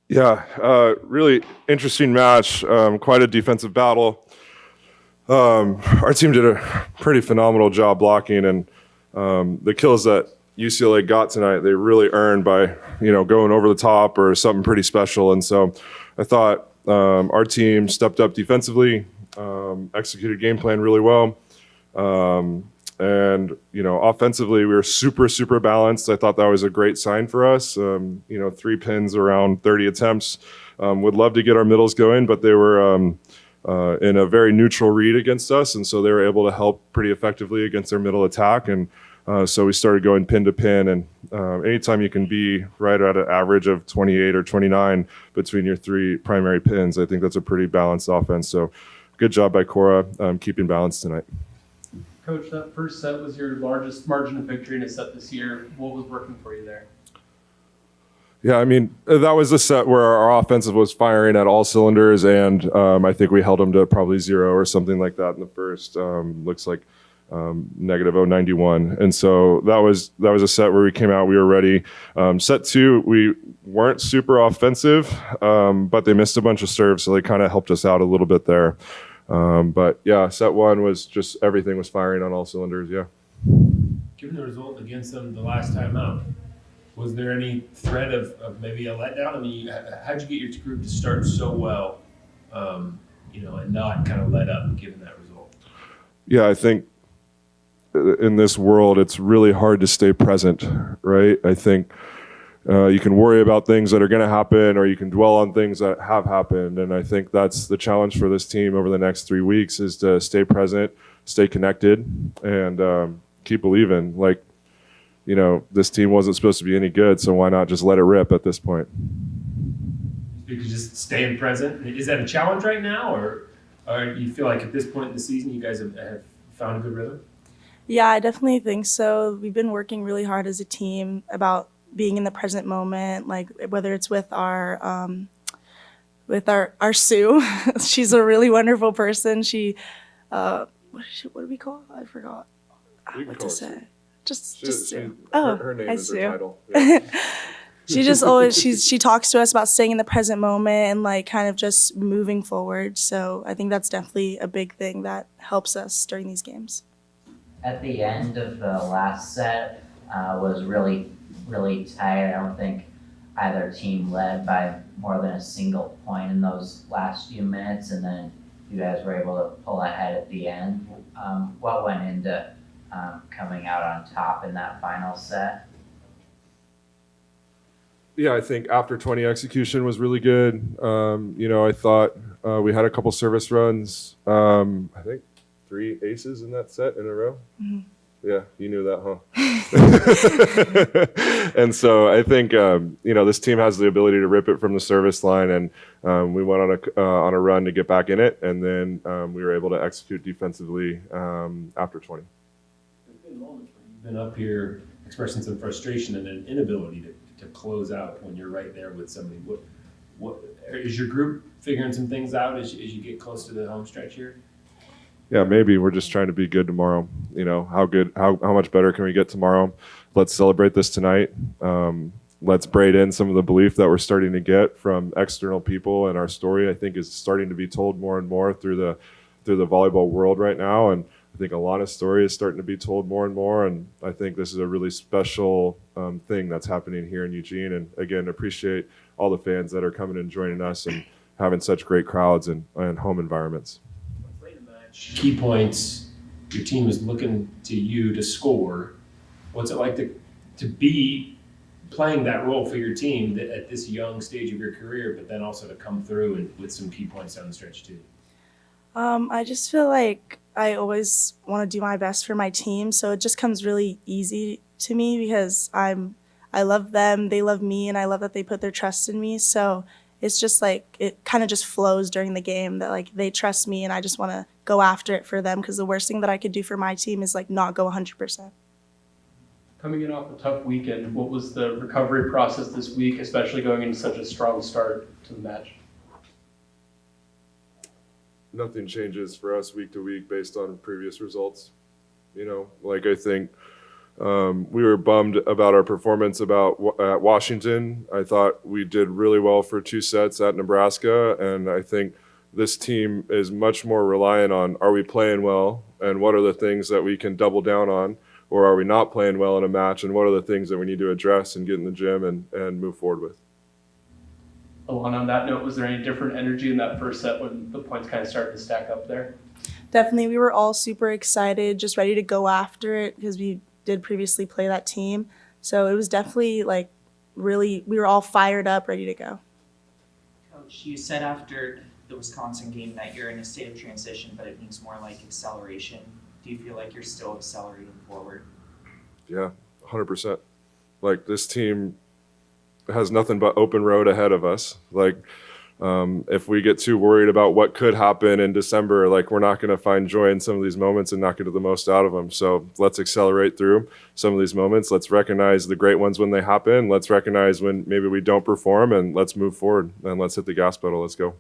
Yeah, really interesting match. Quite a defensive battle. Our team did a pretty phenomenal job blocking, and the kills that UCLA got tonight, they really earned by going over the top or something pretty special. And so, I thought our team stepped up defensively, executed game plan really well. And offensively, we were super balanced. I thought that was a great sign for us. 3 pins around 30 attempts. Would love to get our middles going, but they were in a very neutral read against us, and so they were able to help pretty effectively against their middle attack. And so we started going pin to pin. And anytime you can be right at an average of 28 or 29 between your 3 primary pins, I think that's a pretty balanced offense. So good job by Cora keeping balance tonight. Coach, that first set was your largest margin of victory in a set this year. What was working for you there? Yeah, I mean, that was a set where our offensive was firing at all cylinders, and I think we held them to probably 0 or something like that in the first. Looks like negative 091. And so that was a set where we came out, we were ready. Set 2, we weren't super offensive, but they missed a bunch of serves, so they kind of helped us out a little bit there. But yeah, set 1 was just everything was firing on all cylinders. Yeah. Given the result against them the last time out, was there any threat of maybe a letdown? I mean, how'd you get your group to start so well, and not kind of let up given that result? Yeah, I think in this world, it's really hard to stay present, right? I think you can worry about things that are going to happen, or you can dwell on things that have happened. And I think that's the challenge for this team over the next 3 weeks, is to stay present, stay connected, and keep believing. This team wasn't supposed to be any good, so why not just let it rip at this point? You could just stay present. Is that a challenge right now, or you feel like at this point in the season you guys have found a good rhythm? Yeah, I definitely think so. We've been working really hard as a team about being in the present moment, like whether it's with our Sue. She's a really wonderful person. She, what do we call her? I forgot what to say. Just Sue. Her name hi, is Sue. her title. Yeah. She just always she talks to us about staying in the present moment and kind of just moving forward. So I think that's definitely a big thing that helps us during these games. At the end of the last set was really tight. I don't think either team led by more than a single point in those last few minutes, and then you guys were able to pull ahead at the end. What went into coming out on top in that final set? Yeah, I think after 20 execution was really good. I thought we had a couple service runs. I think 3 aces in that set in a row. Mm-hmm. Yeah, you knew that, huh? And so I think this team has the ability to rip it from the service line, and we went on a run to get back in it, and then we were able to execute defensively after 20. There's been moments where you've been up here expressing some frustration and an inability to close out when you're right there with somebody. What is your group figuring some things out as you get close to the home stretch here? Yeah, maybe we're just trying to be good tomorrow. How much better can we get tomorrow? Let's celebrate this tonight. Let's braid in some of the belief that we're starting to get from external people, and our story, I think, is starting to be told more and more through the volleyball world right now. And I think Alanah's story is starting to be told more and more. And I think this is a really special thing that's happening here in Eugene. And again, appreciate all the fans that are coming and joining us and having such great crowds and home environments. Key points, your team is looking to you to score. What's it like to be playing that role for your team at this young stage of your career, but then also to come through and with some key points down the stretch too? I just feel like I always want to do my best for my team, so it just comes really easy to me because I love them, they love me, and I love that they put their trust in me. So it's just it kind of just flows during the game that they trust me, and I just want to go after it for them, because the worst thing that I could do for my team is not go 100%. Coming in off a tough weekend, what was the recovery process this week, especially going into such a strong start to the match? Nothing changes for us week to week based on previous results. I think We were bummed about our performance at Washington. I thought we did really well for 2 sets at Nebraska, and I think this team is much more reliant on, are we playing well, and what are the things that we can double down on, or are we not playing well in a match, and what are the things that we need to address and get in the gym and move forward with. Alanah, on that note, was there any different energy in that first set when the points kind of started to stack up there? Definitely, we were all super excited, just ready to go after it because we did previously play that team. So it was definitely like really, we were all fired up, ready to go. Coach, you said after the Wisconsin game that you're in a state of transition, but it means more like acceleration. Do you feel like you're still accelerating forward? Yeah, 100%. Like, this team has nothing but open road ahead of us. Like, if we get too worried about what could happen in December, like, we're not going to find joy in some of these moments and not get the most out of them. So let's accelerate through some of these moments. Let's recognize the great ones when they happen. Let's recognize when maybe we don't perform, and let's move forward and let's hit the gas pedal. Let's go.